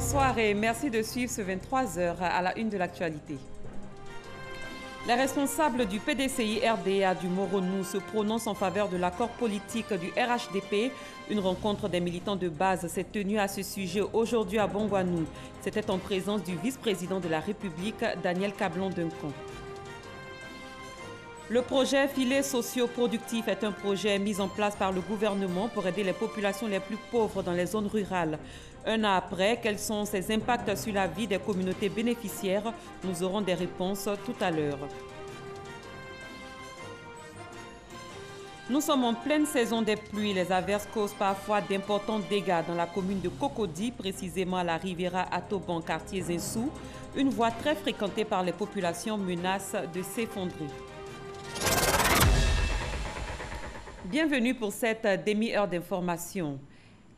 Bonsoir et merci de suivre ce 23h à la une de l'actualité. Les responsables du PDCI-RDA du Moronou se prononcent en faveur de l'accord politique du RHDP. Une rencontre des militants de base s'est tenue à ce sujet aujourd'hui à Bongouanou. C'était en présence du vice-président de la République, Daniel Kablon-Duncan. Le projet Filet socio-productif est un projet mis en place par le gouvernement pour aider les populations les plus pauvres dans les zones rurales. Un an après, quels sont ses impacts sur la vie des communautés bénéficiaires? Nous aurons des réponses tout à l'heure. Nous sommes en pleine saison des pluies. Les averses causent parfois d'importants dégâts dans la commune de Cocody, précisément à la Riviera Atoban, quartier Zinsou. Une voie très fréquentée par les populations menace de s'effondrer. Bienvenue pour cette demi-heure d'information.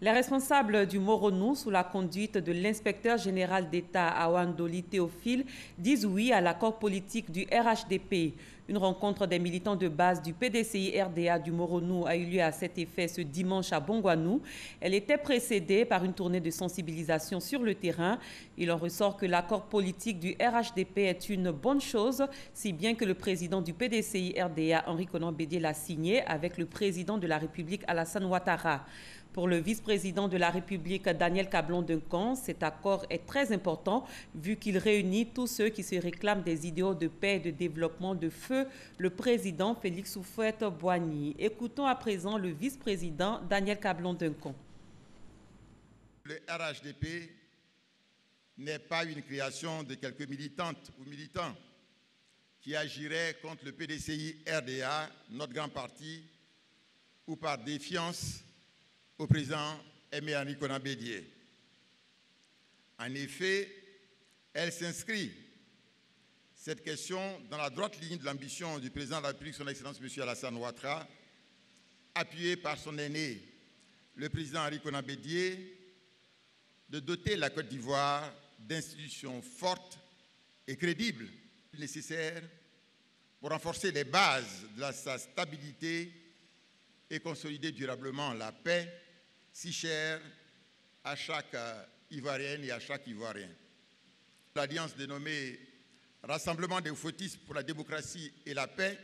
Les responsables du Moronou, sous la conduite de l'inspecteur général d'État Awandoli Théophile, disent oui à l'accord politique du RHDP. Une rencontre des militants de base du PDCI-RDA du Moronou a eu lieu à cet effet ce dimanche à Bongouanou. Elle était précédée par une tournée de sensibilisation sur le terrain. Il en ressort que l'accord politique du RHDP est une bonne chose, si bien que le président du PDCI-RDA, Henri Konan Bédié, l'a signé avec le président de la République, Alassane Ouattara. Pour le vice-président de la République, Daniel Kablon-Duncan, cet accord est très important vu qu'il réunit tous ceux qui se réclament des idéaux de paix et de développement de feu le président Félix Houphouët-Boigny. Écoutons à présent le vice-président Daniel Kablon-Duncan. Le RHDP n'est pas une création de quelques militantes ou militants qui agiraient contre le PDCI-RDA, notre grand parti, ou par défiance au président Aimé Henri Konan Bédié. En effet, elle s'inscrit, cette question, dans la droite ligne de l'ambition du président de la République, son Excellence M. Alassane Ouattara, appuyé par son aîné, le président Henri Konan Bédié, de doter la Côte d'Ivoire d'institutions fortes et crédibles nécessaires pour renforcer les bases de sa stabilité et consolider durablement la paix si chère à chaque Ivoirienne et à chaque Ivoirien. L'alliance dénommée Rassemblement des fautistes pour la démocratie et la paix,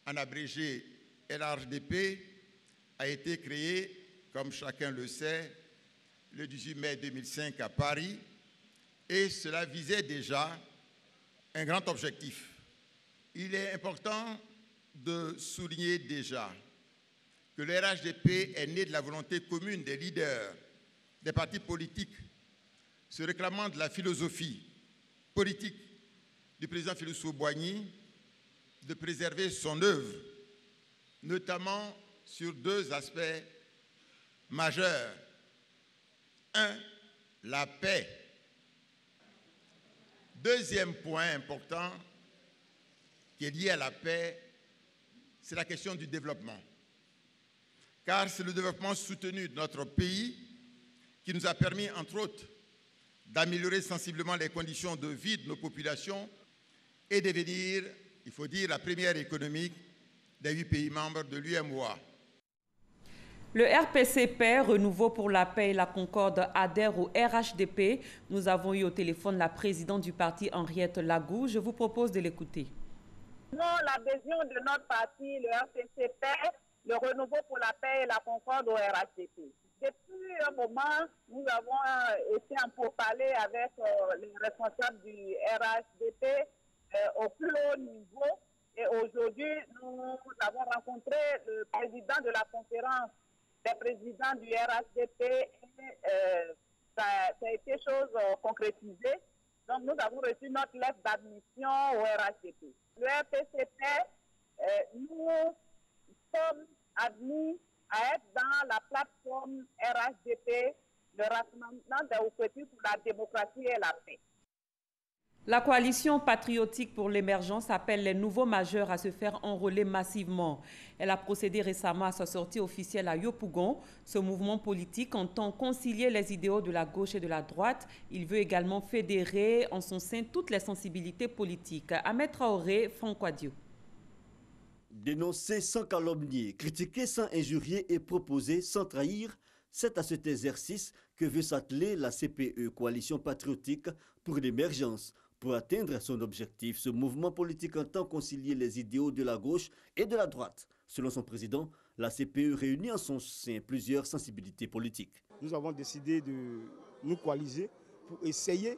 en abrégé LRDP, a été créée, comme chacun le sait, le 18 mai 2005 à Paris, et cela visait déjà un grand objectif. Il est important de souligner déjà que le RHDP est né de la volonté commune des leaders des partis politiques se réclamant de la philosophie politique du président Félix Houphouët-Boigny de préserver son œuvre, notamment sur deux aspects majeurs. Un, la paix. Deuxième point important qui est lié à la paix, c'est la question du développement. Car c'est le développement soutenu de notre pays qui nous a permis, entre autres, d'améliorer sensiblement les conditions de vie de nos populations et devenir, il faut dire, la première économie des 8 pays membres de l'UMOA. Le RPCP, Renouveau pour la paix et la concorde, adhère au RHDP. Nous avons eu au téléphone la présidente du parti, Henriette Lagou. Je vous propose de l'écouter. L'adhésion de notre parti, le RPCP, le Renouveau pour la paix et la concorde au RHDP. Depuis un moment, nous avons été en pourparlers avec les responsables du RHDP au plus haut niveau. Et aujourd'hui, nous avons rencontré le président de la conférence des présidents du RHDP et ça a été chose concrétisée. Donc, nous avons reçu notre lettre d'admission au RHDP. Le RPCP, nous sommes admis à être dans la plateforme RHDP, le Rassemblement des Houphouëtis pour la démocratie et la paix. La coalition patriotique pour l'émergence appelle les nouveaux majeurs à se faire enrôler massivement. Elle a procédé récemment à sa sortie officielle à Yopougon. Ce mouvement politique entend concilier les idéaux de la gauche et de la droite. Il veut également fédérer en son sein toutes les sensibilités politiques. Ahmed Traoré, Franck-Wadio. Dénoncer sans calomnier, critiquer sans injurier et proposer sans trahir, C'est à cet exercice que veut s'atteler la CPE, Coalition patriotique pour l'émergence. Pour atteindre son objectif, ce mouvement politique entend concilier les idéaux de la gauche et de la droite. Selon son président, la CPE réunit en son sein plusieurs sensibilités politiques. Nous avons décidé de nous coaliser pour essayer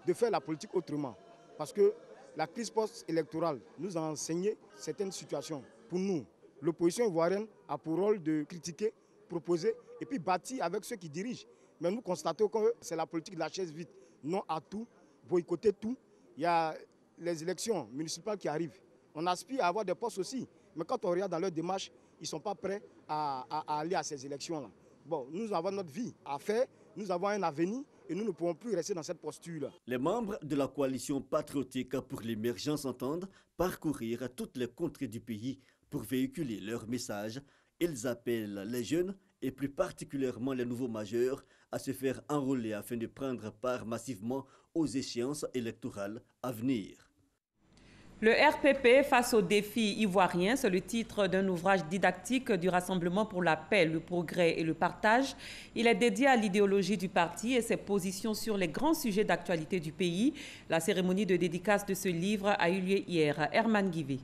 de faire la politique autrement. Parce que la crise post-électorale nous a enseigné certaines situations. Pour nous, l'opposition ivoirienne a pour rôle de critiquer, proposer et puis bâtir avec ceux qui dirigent. Mais nous constatons que c'est la politique de la chaise vide. Non à tout, boycotter tout. Il y a les élections municipales qui arrivent. On aspire à avoir des postes aussi. Mais quand on regarde dans leur démarche, ils ne sont pas prêts à aller à ces élections-là. Bon, nous avons notre vie à faire, nous avons un avenir et nous ne pouvons plus rester dans cette posture-là. Les membres de la coalition patriotique pour l'émergence entendent parcourir toutes les contrées du pays pour véhiculer leur message. Ils appellent les jeunes et plus particulièrement les nouveaux majeurs à se faire enrôler afin de prendre part massivement aux échéances électorales à venir. Le RPP face aux défis ivoiriens, c'est le titre d'un ouvrage didactique du Rassemblement pour la paix, le progrès et le partage. Il est dédié à l'idéologie du parti et ses positions sur les grands sujets d'actualité du pays. La cérémonie de dédicace de ce livre a eu lieu hier à Herman Guivé.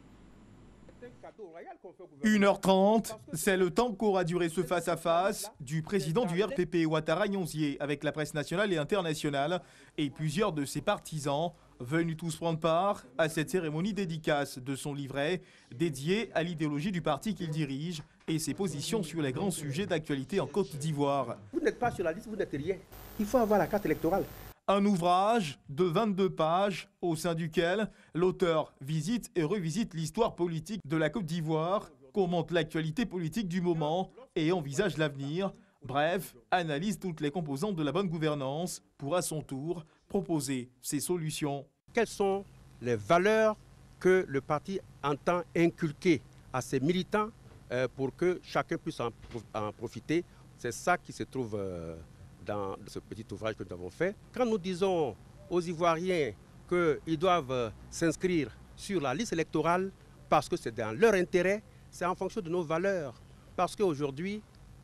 1h30, c'est le temps qu'aura duré ce face-à-face du président du RPP, Ouattara Nyonzié, avec la presse nationale et internationale et plusieurs de ses partisans, venus tous prendre part à cette cérémonie dédicace de son livret dédié à l'idéologie du parti qu'il dirige et ses positions sur les grands sujets d'actualité en Côte d'Ivoire. Vous n'êtes pas sur la liste, vous n'êtes rien. Il faut avoir la carte électorale. Un ouvrage de 22 pages au sein duquel l'auteur visite et revisite l'histoire politique de la Côte d'Ivoire, commente l'actualité politique du moment et envisage l'avenir. Bref, analyse toutes les composantes de la bonne gouvernance pour à son tour proposer ses solutions. Quelles sont les valeurs que le parti entend inculquer à ses militants pour que chacun puisse en profiter? C'est ça qui se trouve dans ce petit ouvrage que nous avons fait. Quand nous disons aux Ivoiriens qu'ils doivent s'inscrire sur la liste électorale parce que c'est dans leur intérêt, c'est en fonction de nos valeurs. Parce qu'aujourd'hui,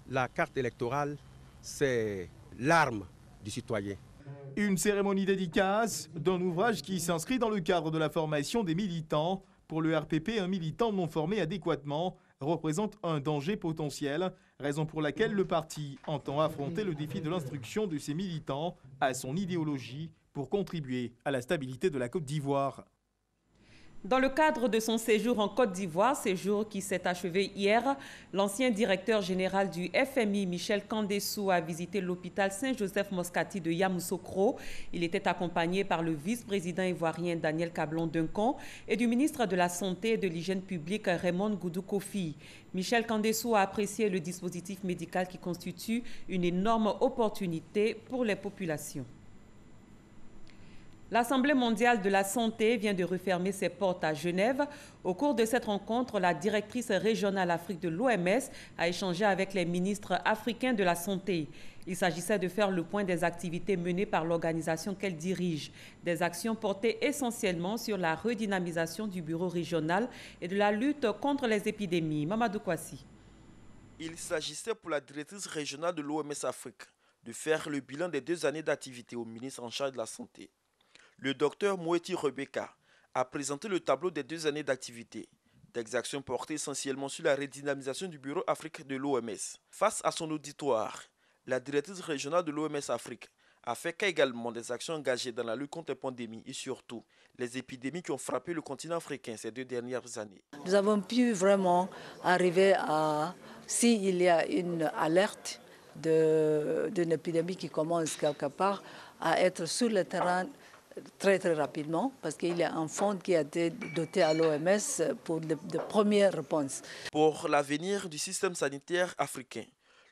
la carte électorale, c'est l'arme du citoyen. Une cérémonie dédicace d'un ouvrage qui s'inscrit dans le cadre de la formation des militants. Pour le RPP, un militant non formé adéquatement représente un danger potentiel, raison pour laquelle le parti entend affronter le défi de l'instruction de ses militants à son idéologie pour contribuer à la stabilité de la Côte d'Ivoire. Dans le cadre de son séjour en Côte d'Ivoire, séjour qui s'est achevé hier, l'ancien directeur général du FMI, Michel Kandessou, a visité l'hôpital Saint-Joseph-Moscati de Yamoussoukro. Il était accompagné par le vice-président ivoirien Daniel Cablon-Duncan et du ministre de la Santé et de l'Hygiène publique Raymond Goudou Kofi. Michel Kandessou a apprécié le dispositif médical qui constitue une énorme opportunité pour les populations. L'Assemblée mondiale de la santé vient de refermer ses portes à Genève. Au cours de cette rencontre, la directrice régionale Afrique de l'OMS a échangé avec les ministres africains de la santé. Il s'agissait de faire le point des activités menées par l'organisation qu'elle dirige. Des actions portées essentiellement sur la redynamisation du bureau régional et de la lutte contre les épidémies. Mamadou Kwasi. Il s'agissait pour la directrice régionale de l'OMS Afrique de faire le bilan des 2 années d'activité au ministre en charge de la Santé. Le docteur Moeti Rebecca a présenté le tableau des 2 années d'activité, des actions portées essentiellement sur la redynamisation du bureau Afrique de l'OMS. Face à son auditoire, la directrice régionale de l'OMS Afrique a fait cas également des actions engagées dans la lutte contre les pandémies et surtout les épidémies qui ont frappé le continent africain ces 2 dernières années. Nous avons pu vraiment arriver à, s'il y a une alerte d'une épidémie qui commence quelque part, à être sur le terrain très rapidement, parce qu'il y a un fonds qui a été doté à l'OMS pour de premières réponses. Pour l'avenir du système sanitaire africain,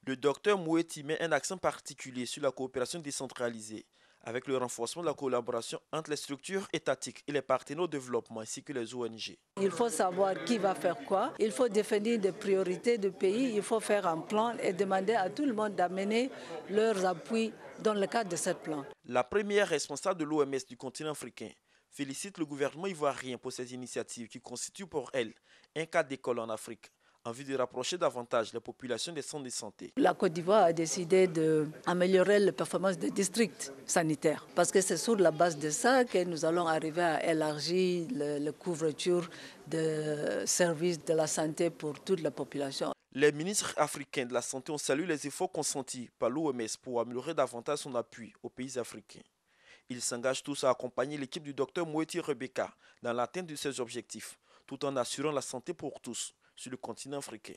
le docteur Moeti met un accent particulier sur la coopération décentralisée, avec le renforcement de la collaboration entre les structures étatiques et les partenaires au développement ainsi que les ONG. Il faut savoir qui va faire quoi, il faut définir des priorités du pays, il faut faire un plan et demander à tout le monde d'amener leurs appuis dans le cadre de ce plan. La première responsable de l'OMS du continent africain félicite le gouvernement ivoirien pour ces initiatives qui constituent pour elle un cas d'école en Afrique, en vue de rapprocher davantage les populations des centres de santé. La Côte d'Ivoire a décidé d'améliorer les performances des districts sanitaires parce que c'est sur la base de ça que nous allons arriver à élargir la couverture de services de la santé pour toute la population. Les ministres africains de la Santé ont salué les efforts consentis par l'OMS pour améliorer davantage son appui aux pays africains. Ils s'engagent tous à accompagner l'équipe du Dr Moeti Rebecca dans l'atteinte de ses objectifs, tout en assurant la santé pour tous sur le continent africain.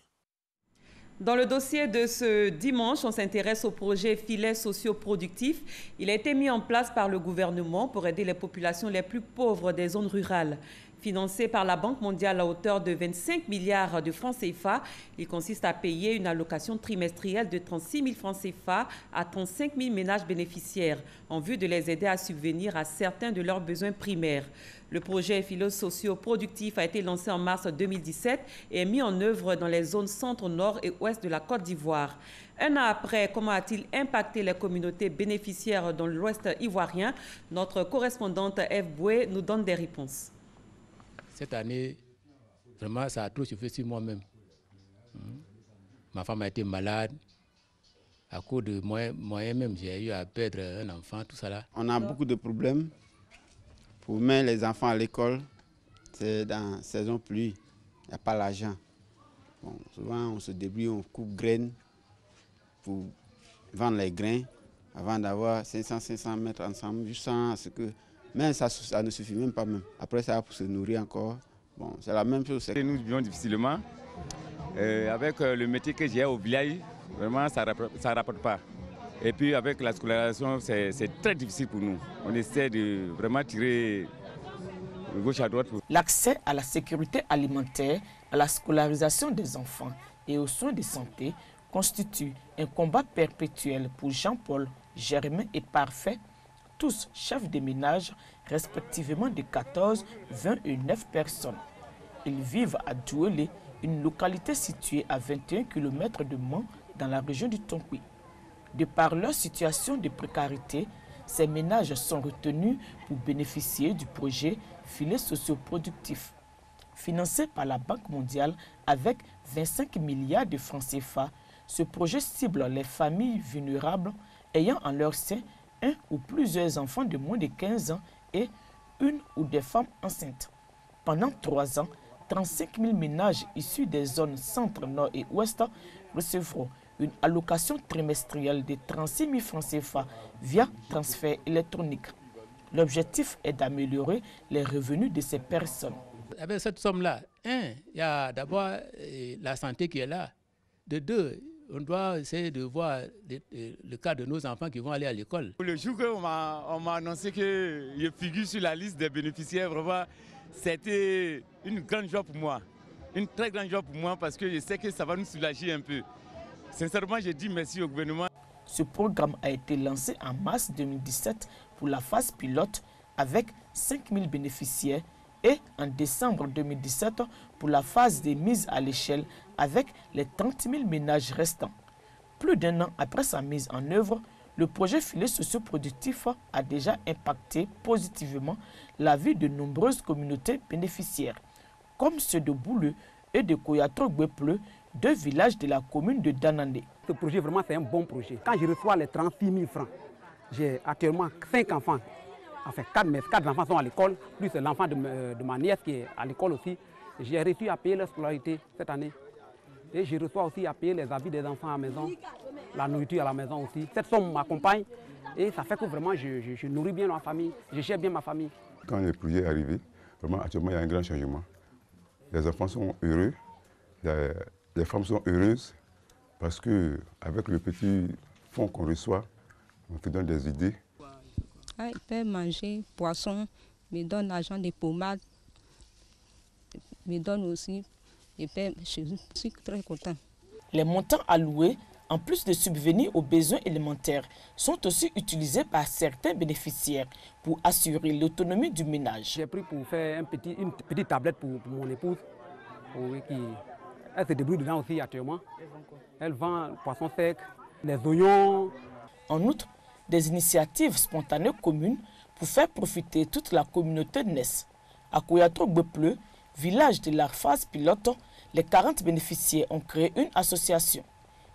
Dans le dossier de ce dimanche, on s'intéresse au projet Filets socio-productifs. Il a été mis en place par le gouvernement pour aider les populations les plus pauvres des zones rurales. Financé par la Banque mondiale à hauteur de 25 milliards de francs CFA, il consiste à payer une allocation trimestrielle de 36 000 francs CFA à 35 000 ménages bénéficiaires en vue de les aider à subvenir à certains de leurs besoins primaires. Le projet Filets socio-productifs a été lancé en mars 2017 et est mis en œuvre dans les zones centre, nord et ouest de la Côte d'Ivoire. Un an après, comment a-t-il impacté les communautés bénéficiaires dans l'ouest ivoirien? Notre correspondante Eve Boué nous donne des réponses. Cette année, vraiment, ça a trop soufflé sur moi-même. Ma femme a été malade. À cause de moi-même, j'ai eu à perdre un enfant, tout ça là. On a beaucoup de problèmes pour mettre les enfants à l'école. C'est dans la saison pluie, il n'y a pas l'argent. Bon, souvent, on se débrouille, on coupe graines pour vendre les grains avant d'avoir 500 mètres ensemble, juste à ce que... Mais ça ne suffit même pas même. Après ça, pour se nourrir encore, bon, c'est la même chose. Nous vivons difficilement. Avec le métier que j'ai au village, vraiment, ça ne rapporte pas. Et puis avec la scolarisation, c'est très difficile pour nous. On essaie de vraiment tirer de gauche à droite. L'accès à la sécurité alimentaire, à la scolarisation des enfants et aux soins de santé constitue un combat perpétuel pour Jean-Paul, Germain et Parfait, tous chefs de ménage, respectivement de 14, 20 et 9 personnes. Ils vivent à Douélé, une localité située à 21 km de Mans, dans la région du Tonkoui. De par leur situation de précarité, ces ménages sont retenus pour bénéficier du projet Filets socio-productifs. Financé par la Banque mondiale avec 25 milliards de francs CFA, ce projet cible les familles vulnérables ayant en leur sein un ou plusieurs enfants de moins de 15 ans et une ou des femmes enceintes. Pendant 3 ans, 35 000 ménages issus des zones centre, nord et ouest recevront une allocation trimestrielle de 36 000 francs CFA via transfert électronique. L'objectif est d'améliorer les revenus de ces personnes. Avec cette somme-là, il y a d'abord la santé qui est là. De deux, on doit essayer de voir le cas de nos enfants qui vont aller à l'école. Le jour qu'on m'a annoncé que je figure sur la liste des bénéficiaires, vraiment, c'était une grande joie pour moi. Une très grande joie pour moi parce que je sais que ça va nous soulager un peu. Sincèrement, je dis merci au gouvernement. Ce programme a été lancé en mars 2017 pour la phase pilote avec 5 000 bénéficiaires et en décembre 2017 pour la phase de mise à l'échelle avec les 30 000 ménages restants. Plus d'un an après sa mise en œuvre, le projet Filets socio-productifs a déjà impacté positivement la vie de nombreuses communautés bénéficiaires, comme ceux de Bouleux et de Koyatro-Gwepleu, 2 villages de la commune de Danandé. Ce projet, vraiment, c'est un bon projet. Quand je reçois les 36 000 francs, j'ai actuellement 5 enfants. Enfin, 4 enfants sont à l'école, plus l'enfant de ma nièce qui est à l'école aussi. J'ai réussi à payer leur scolarité cette année. Et je reçois aussi à payer les habits des enfants à la maison, la nourriture à la maison aussi. Cette somme m'accompagne et ça fait que vraiment je nourris bien ma famille, je gère bien ma famille. Quand le projet est arrivé, vraiment actuellement il y a un grand changement. Les enfants sont heureux, les femmes sont heureuses parce qu'avec le petit fonds qu'on reçoit, on te donne des idées. Ils peuvent manger poisson, me donnent l'argent des pommades, me donnent aussi, je suis très content. Les montants alloués, en plus de subvenir aux besoins élémentaires, sont aussi utilisés par certains bénéficiaires pour assurer l'autonomie du ménage. J'ai pris pour faire une petite tablette pour mon épouse, elle se débrouille dedans aussi actuellement. Elle vend le poisson sec, les oignons. En outre, des initiatives spontanées communes pour faire profiter toute la communauté de Ness. À Koyatro-Gwepleu, village de la phase pilote, Les 40 bénéficiaires ont créé une association.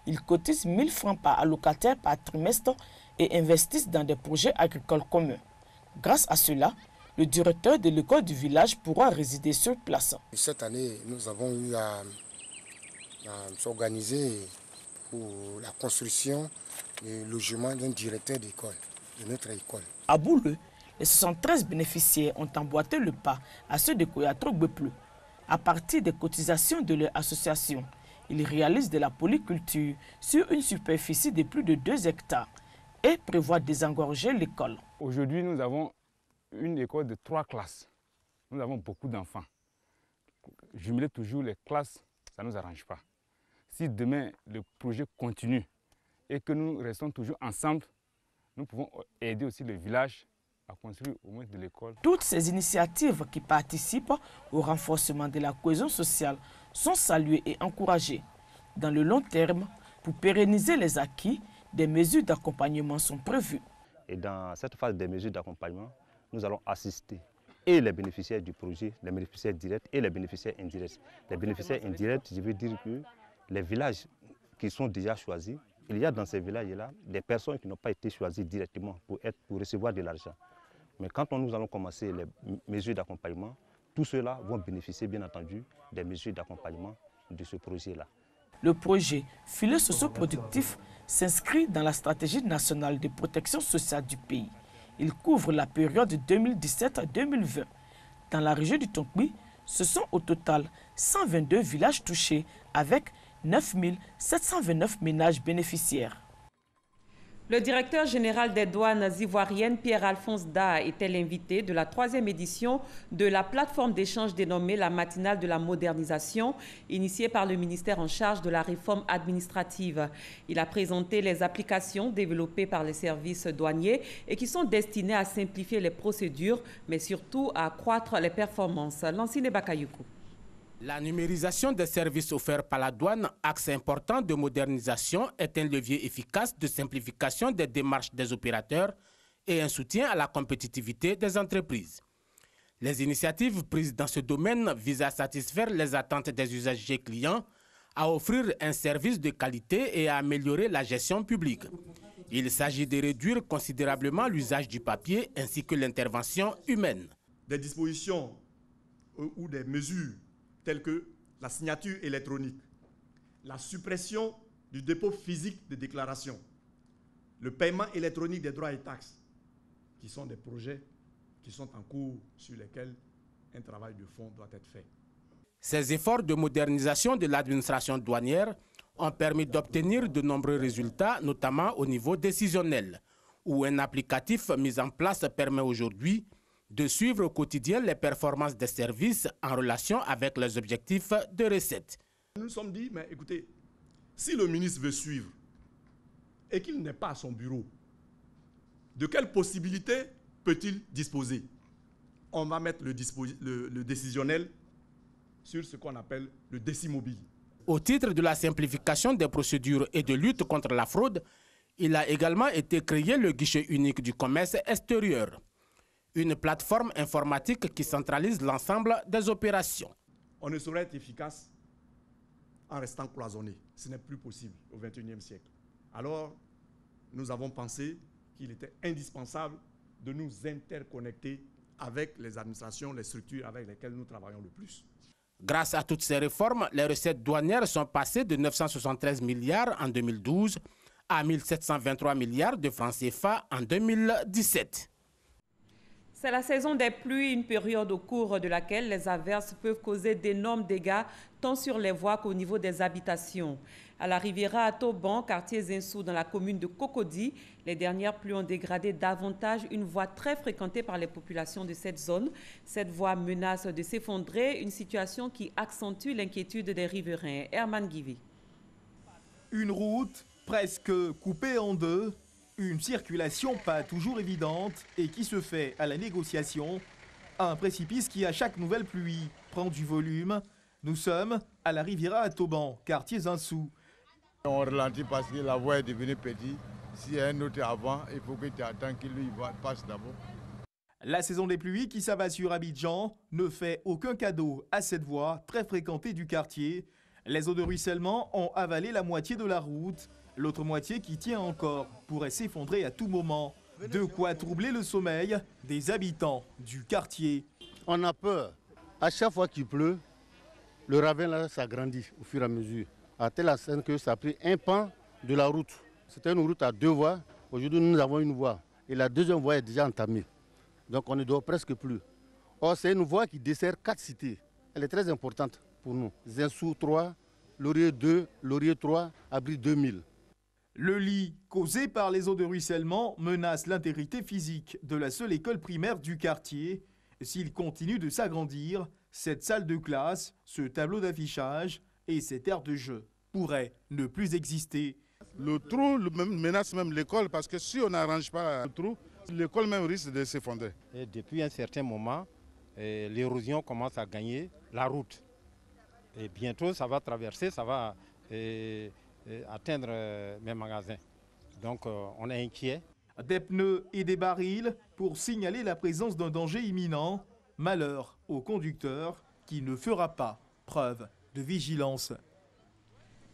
Ils cotisent 1 000 francs par allocataire par trimestre et investissent dans des projets agricoles communs. Grâce à cela, le directeur de l'école du village pourra résider sur place. Cette année, nous avons eu à s'organiser pour la construction et le logement d'un directeur d'école, de notre école. À Bouleux, les 73 bénéficiaires ont emboîté le pas à ceux de Koyatro-Gbepleu. À partir des cotisations de leur association, ils réalisent de la polyculture sur une superficie de plus de 2 hectares et prévoient désengorger l'école. Aujourd'hui, nous avons une école de 3 classes. Nous avons beaucoup d'enfants. Jumeler toujours les classes, ça ne nous arrange pas. Si demain le projet continue et que nous restons toujours ensemble, nous pouvons aider aussi le village à construire au moins de l'école. Toutes ces initiatives qui participent au renforcement de la cohésion sociale sont saluées et encouragées. Dans le long terme, pour pérenniser les acquis, des mesures d'accompagnement sont prévues. Et dans cette phase des mesures d'accompagnement, nous allons assister et les bénéficiaires du projet, les bénéficiaires directs et les bénéficiaires indirects. Les bénéficiaires indirects, je veux dire que les villages qui sont déjà choisis, il y a dans ces villages-là des personnes qui n'ont pas été choisies directement pour recevoir de l'argent. Mais quand nous allons commencer les mesures d'accompagnement, tous ceux-là vont bénéficier bien entendu des mesures d'accompagnement de ce projet-là. Le projet Filet socio-productif s'inscrit dans la stratégie nationale de protection sociale du pays. Il couvre la période 2017-2020. Dans la région du Tonkpi, ce sont au total 122 villages touchés avec 9 729 ménages bénéficiaires. Le directeur général des douanes ivoiriennes, Pierre-Alphonse Da, était l'invité de la 3e édition de la plateforme d'échange dénommée la matinale de la modernisation, initiée par le ministère en charge de la réforme administrative. Il a présenté les applications développées par les services douaniers et qui sont destinées à simplifier les procédures, mais surtout à accroître les performances. Lancine Bakayuku. La numérisation des services offerts par la douane, axe important de modernisation, est un levier efficace de simplification des démarches des opérateurs et un soutien à la compétitivité des entreprises. Les initiatives prises dans ce domaine visent à satisfaire les attentes des usagers clients, à offrir un service de qualité et à améliorer la gestion publique. Il s'agit de réduire considérablement l'usage du papier ainsi que l'intervention humaine. Des dispositions ou des mesures telles que la signature électronique, la suppression du dépôt physique de déclaration, le paiement électronique des droits et taxes, qui sont des projets qui sont en cours sur lesquels un travail de fond doit être fait. Ces efforts de modernisation de l'administration douanière ont permis d'obtenir de nombreux résultats, notamment au niveau décisionnel, où un applicatif mis en place permet aujourd'hui de suivre au quotidien les performances des services en relation avec les objectifs de recettes. Nous nous sommes dit, mais écoutez, si le ministre veut suivre et qu'il n'est pas à son bureau, de quelles possibilités peut-il disposer? On va mettre le décisionnel sur ce qu'on appelle le décimobile. Au titre de la simplification des procédures et de lutte contre la fraude, il a également été créé le guichet unique du commerce extérieur, une plateforme informatique qui centralise l'ensemble des opérations. On ne saurait être efficace en restant cloisonné. Ce n'est plus possible au XXIe siècle. Alors, nous avons pensé qu'il était indispensable de nous interconnecter avec les administrations, les structures avec lesquelles nous travaillons le plus. Grâce à toutes ces réformes, les recettes douanières sont passées de 973 milliards en 2012 à 1723 milliards de francs CFA en 2017. C'est la saison des pluies, une période au cours de laquelle les averses peuvent causer d'énormes dégâts, tant sur les voies qu'au niveau des habitations. À la Riviera à Toban, quartier Zinsou, dans la commune de Cocody, les dernières pluies ont dégradé davantage une voie très fréquentée par les populations de cette zone. Cette voie menace de s'effondrer, une situation qui accentue l'inquiétude des riverains. Herman Guivi. Une route presque coupée en deux, une circulation pas toujours évidente et qui se fait à la négociation, un précipice qui à chaque nouvelle pluie prend du volume. Nous sommes à la Riviera à Toban, quartier Zinsou. On ralentit parce que la voie est devenue petite. S'il y a un autre avant, il faut que tu attends qu'il lui passe d'abord. La saison des pluies qui s'abat sur Abidjan ne fait aucun cadeau à cette voie très fréquentée du quartier. Les eaux de ruissellement ont avalé la moitié de la route. L'autre moitié qui tient encore pourrait s'effondrer à tout moment. De quoi troubler le sommeil des habitants du quartier. On a peur. À chaque fois qu'il pleut, le ravin là s'agrandit au fur et à mesure. À telle enseigne que ça a pris un pan de la route. C'était une route à 2 voies. Aujourd'hui, nous avons une voie. Et la deuxième voie est déjà entamée. Donc on ne dort presque plus. Or, c'est une voie qui dessert 4 cités. Elle est très importante pour nous. Zinsou 3, Laurier 2, Laurier 3, Abri 2000. Le lit causé par les eaux de ruissellement menace l'intégrité physique de la seule école primaire du quartier. S'il continue de s'agrandir, cette salle de classe, ce tableau d'affichage et cette aire de jeu pourraient ne plus exister. Le trou menace même l'école parce que si on n'arrange pas le trou, l'école même risque de s'effondrer. Depuis un certain moment, l'érosion commence à gagner la route. Et bientôt, ça va traverser, ça va atteindre mes magasins. Donc, on est inquiet. Des pneus et des barils pour signaler la présence d'un danger imminent. Malheur au conducteur qui ne fera pas preuve de vigilance.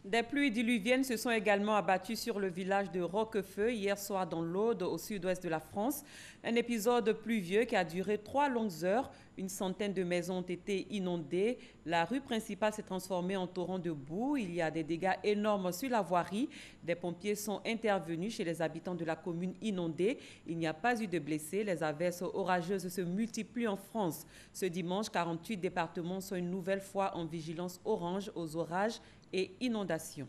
Des pluies diluviennes se sont également abattues sur le village de Roquefeu hier soir dans l'Aude, au sud-ouest de la France. Un épisode pluvieux qui a duré 3 longues heures. Une centaine de maisons ont été inondées. La rue principale s'est transformée en torrent de boue. Il y a des dégâts énormes sur la voirie. Des pompiers sont intervenus chez les habitants de la commune inondée. Il n'y a pas eu de blessés. Les averses orageuses se multiplient en France. Ce dimanche, 48 départements sont une nouvelle fois en vigilance orange aux orages et inondations.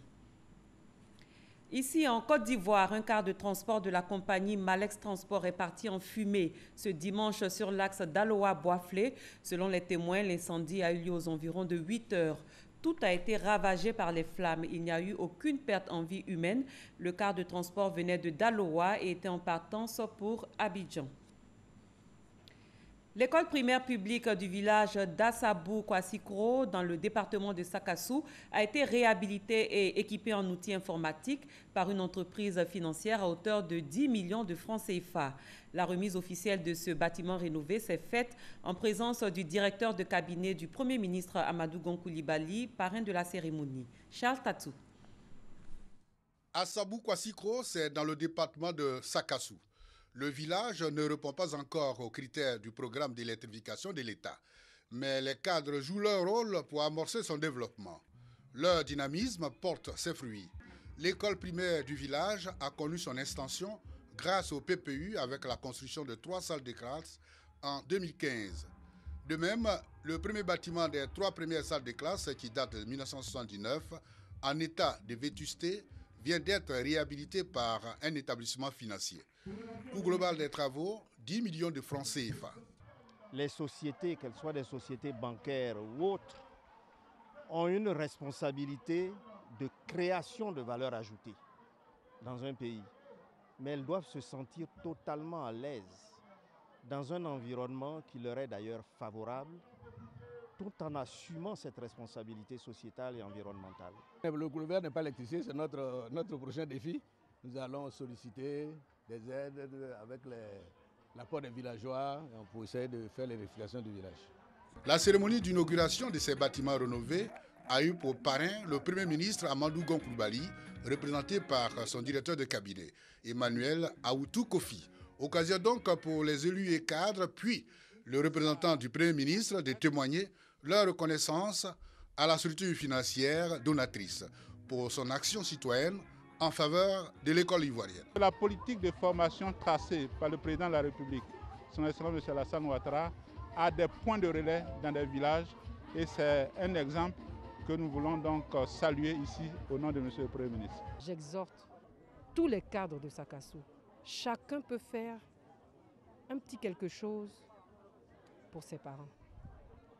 Ici, en Côte d'Ivoire, un car de transport de la compagnie Malex Transport est parti en fumée ce dimanche sur l'axe Daloa-Boisflé. Selon les témoins, l'incendie a eu lieu aux environs de 8 heures. Tout a été ravagé par les flammes. Il n'y a eu aucune perte en vie humaine. Le car de transport venait de Daloa et était en partance pour Abidjan. L'école primaire publique du village d'Assabou-Kwassikro, dans le département de Sakassou, a été réhabilitée et équipée en outils informatiques par une entreprise financière à hauteur de 10 millions de francs CFA. La remise officielle de ce bâtiment rénové s'est faite en présence du directeur de cabinet du Premier ministre Amadou Gon Coulibaly, parrain de la cérémonie. Charles Tatou. Assabou-Kwassikro, c'est dans le département de Sakassou. Le village ne répond pas encore aux critères du programme d'électrification de l'État, mais les cadres jouent leur rôle pour amorcer son développement. Leur dynamisme porte ses fruits. L'école primaire du village a connu son extension grâce au PPU avec la construction de 3 salles de classe en 2015. De même, le premier bâtiment des 3 premières salles de classe, qui date de 1979, en état de vétusté, vient d'être réhabilité par un établissement financier. Coût global des travaux, 10 millions de francs CFA. Les sociétés, qu'elles soient des sociétés bancaires ou autres, ont une responsabilité de création de valeur ajoutée dans un pays. Mais elles doivent se sentir totalement à l'aise dans un environnement qui leur est d'ailleurs favorable, tout en assumant cette responsabilité sociétale et environnementale. Le gouvernement n'est pas électricien, c'est notre prochain défi. Nous allons solliciter des aides avec l'apport des villageois pour essayer de faire l'électrification du village. La cérémonie d'inauguration de ces bâtiments rénovés a eu pour parrain le Premier ministre Amadou Gon Coulibaly, représenté par son directeur de cabinet, Emmanuel Aoutou Kofi. Occasion donc pour les élus et cadres, puis le représentant du Premier ministre de témoigner leur reconnaissance à la structure financière donatrice pour son action citoyenne en faveur de l'école ivoirienne. La politique de formation tracée par le président de la République, son Excellence M. Alassane Ouattara, a des points de relais dans des villages et c'est un exemple que nous voulons donc saluer ici au nom de M. le Premier ministre. J'exhorte tous les cadres de Sakassou. Chacun peut faire un petit quelque chose pour ses parents.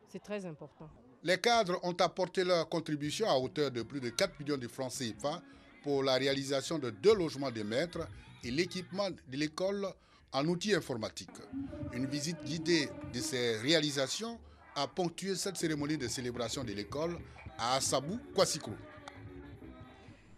C'est très important. Les cadres ont apporté leur contribution à hauteur de plus de 4 millions de francs CFA pour la réalisation de 2 logements de maîtres et l'équipement de l'école en outils informatiques. Une visite guidée de ces réalisations a ponctué cette cérémonie de célébration de l'école à Assabou-Kwassikro.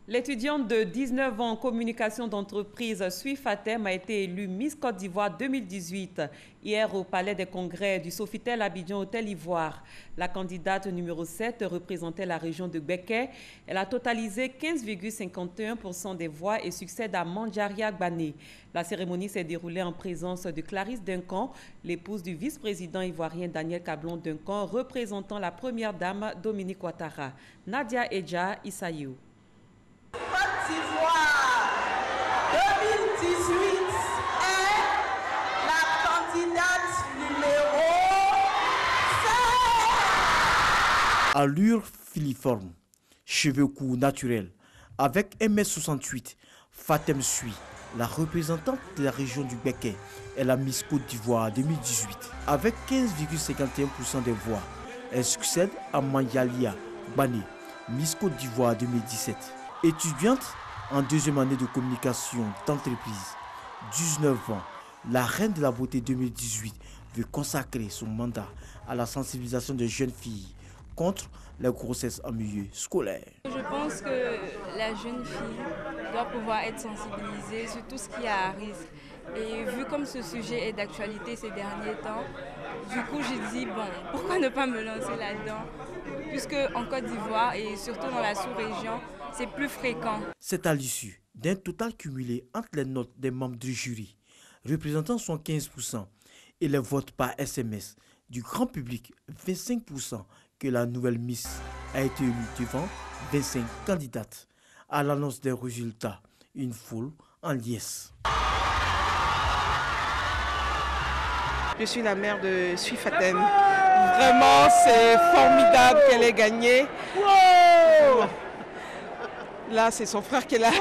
L'étudiante de 19 ans en communication d'entreprise Suifatem a été élue Miss Côte d'Ivoire 2018 hier au Palais des Congrès du Sofitel Abidjan Hôtel Ivoire. La candidate numéro 7 représentait la région de Beké. Elle a totalisé 15,51% des voix et succède à Mandjaria Gbané. La cérémonie s'est déroulée en présence de Clarisse Duncan, l'épouse du vice-président ivoirien Daniel Kablon Duncan, représentant la première dame Dominique Ouattara. Nadia Edja Issaïou. Côte d'Ivoire 2018 est la candidate numéro 7. Allure filiforme, cheveux courts naturels, avec 1,68 m, Fatem Sui, la représentante de la région du Beké, est la Miss Côte d'Ivoire 2018. Avec 15,51% des voix, elle succède à Manyalia Gbané, Miss Côte d'Ivoire 2017. Étudiante en deuxième année de communication d'entreprise, 19 ans, la reine de la beauté 2018 veut consacrer son mandat à la sensibilisation des jeunes filles contre les grossesses en milieu scolaire. Je pense que la jeune fille doit pouvoir être sensibilisée sur tout ce qui arrive. Et vu comme ce sujet est d'actualité ces derniers temps, du coup j'ai dit bon, pourquoi ne pas me lancer là-dedans, puisque en Côte d'Ivoire et surtout dans la sous-région, c'est plus fréquent. C'est à l'issue d'un total cumulé entre les notes des membres du jury, représentant 75%, et les votes par SMS du grand public, 25%, que la nouvelle Miss a été élue devant 25 candidates. À l'annonce des résultats, une foule en liesse. Je suis la mère de Suifatem. Vraiment, c'est formidable qu'elle ait gagné. Wow! Là, c'est son frère qui est là.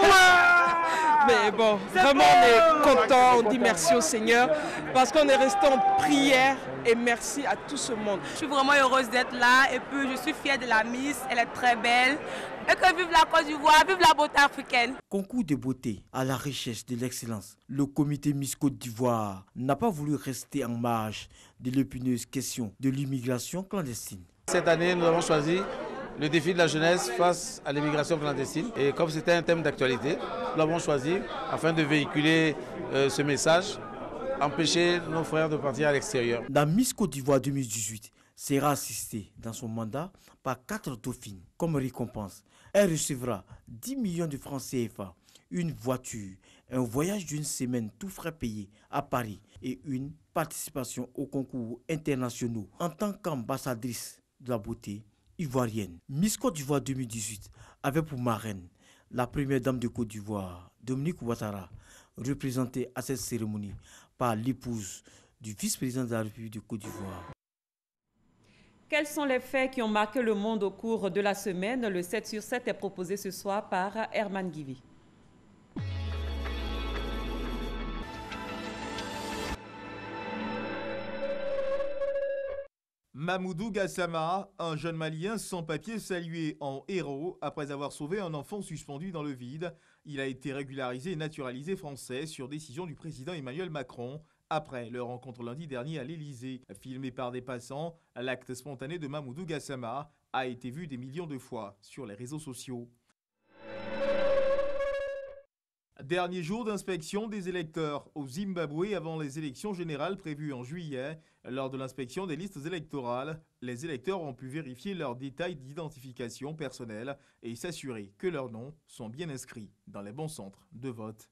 Mais bon, vraiment, on est content, on dit merci au Seigneur parce qu'on est resté en prière et merci à tout ce monde. Je suis vraiment heureuse d'être là et puis je suis fière de la Miss, elle est très belle. Et que vive la Côte d'Ivoire, vive la beauté africaine. Concours de beauté à la recherche de l'excellence. Le comité Miss Côte d'Ivoire n'a pas voulu rester en marge de l'épineuse question de l'immigration clandestine. Cette année, nous avons choisi le défi de la jeunesse face à l'immigration clandestine. Et comme c'était un thème d'actualité, nous l'avons choisi afin de véhiculer ce message, empêcher nos frères de partir à l'extérieur. La Miss Côte d'Ivoire 2018 sera assistée dans son mandat par 4 dauphines. Comme récompense, elle recevra 10 millions de francs CFA, une voiture, un voyage d'une semaine tout frais payé à Paris et une participation aux concours internationaux en tant qu'ambassadrice de la beauté ivoirienne. Miss Côte d'Ivoire 2018 avait pour marraine la première dame de Côte d'Ivoire, Dominique Ouattara, représentée à cette cérémonie par l'épouse du vice-président de la République de Côte d'Ivoire. Quels sont les faits qui ont marqué le monde au cours de la semaine? Le 7 sur 7 est proposé ce soir par Herman Guivi. Mamoudou Gassama, un jeune Malien sans papier salué en héros après avoir sauvé un enfant suspendu dans le vide. Il a été régularisé et naturalisé français sur décision du président Emmanuel Macron après leur rencontre lundi dernier à l'Élysée. Filmé par des passants, l'acte spontané de Mamoudou Gassama a été vu des millions de fois sur les réseaux sociaux. Dernier jour d'inspection des électeurs au Zimbabwe avant les élections générales prévues en juillet. Lors de l'inspection des listes électorales, les électeurs ont pu vérifier leurs détails d'identification personnelle et s'assurer que leurs noms sont bien inscrits dans les bons centres de vote.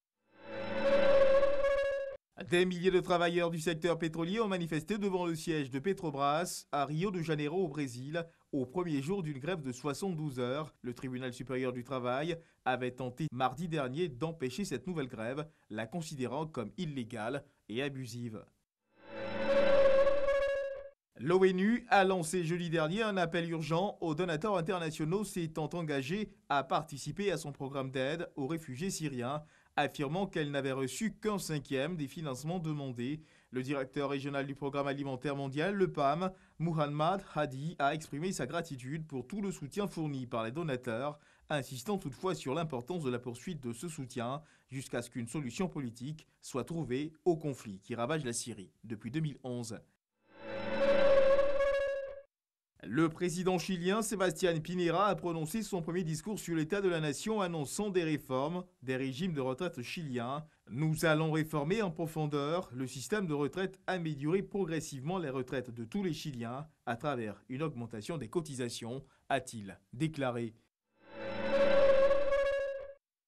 Des milliers de travailleurs du secteur pétrolier ont manifesté devant le siège de Petrobras à Rio de Janeiro au Brésil au premier jour d'une grève de 72 heures. Le tribunal supérieur du travail avait tenté mardi dernier d'empêcher cette nouvelle grève, la considérant comme illégale et abusive. L'ONU a lancé jeudi dernier un appel urgent aux donateurs internationaux s'étant engagés à participer à son programme d'aide aux réfugiés syriens, affirmant qu'elle n'avait reçu qu'un cinquième des financements demandés. Le directeur régional du Programme alimentaire mondial, le PAM, Muhammad Hadi, a exprimé sa gratitude pour tout le soutien fourni par les donateurs, insistant toutefois sur l'importance de la poursuite de ce soutien jusqu'à ce qu'une solution politique soit trouvée au conflit qui ravage la Syrie depuis 2011. Le président chilien Sébastien Pinera a prononcé son premier discours sur l'état de la nation annonçant des réformes des régimes de retraite chiliens. Nous allons réformer en profondeur le système de retraite, améliorer progressivement les retraites de tous les Chiliens à travers une augmentation des cotisations, a-t-il déclaré.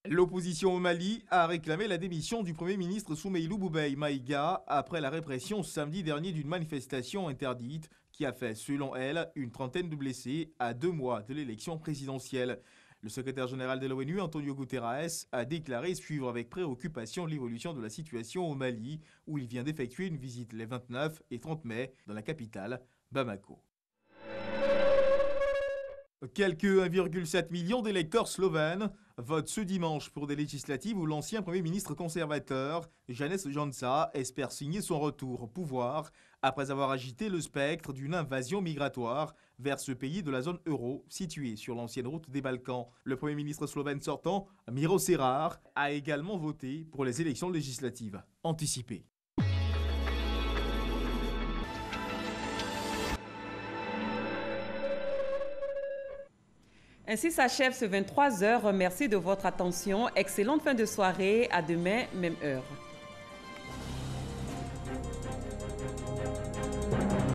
L'opposition au Mali a réclamé la démission du Premier ministre Soumeylou Boubèye Maïga après la répression samedi dernier d'une manifestation interdite qui a fait, selon elle, une trentaine de blessés à 2 mois de l'élection présidentielle. Le secrétaire général de l'ONU, Antonio Guterres, a déclaré suivre avec préoccupation l'évolution de la situation au Mali, où il vient d'effectuer une visite les 29 et 30 mai dans la capitale, Bamako. Quelques 1,7 million d'électeurs slovènes votent ce dimanche pour des législatives où l'ancien Premier ministre conservateur, Janez Janša, espère signer son retour au pouvoir après avoir agité le spectre d'une invasion migratoire vers ce pays de la zone euro situé sur l'ancienne route des Balkans. Le Premier ministre slovène sortant, Miro Cerar, a également voté pour les élections législatives anticipées. Ainsi s'achève ce 23h. Merci de votre attention. Excellente fin de soirée. À demain, même heure.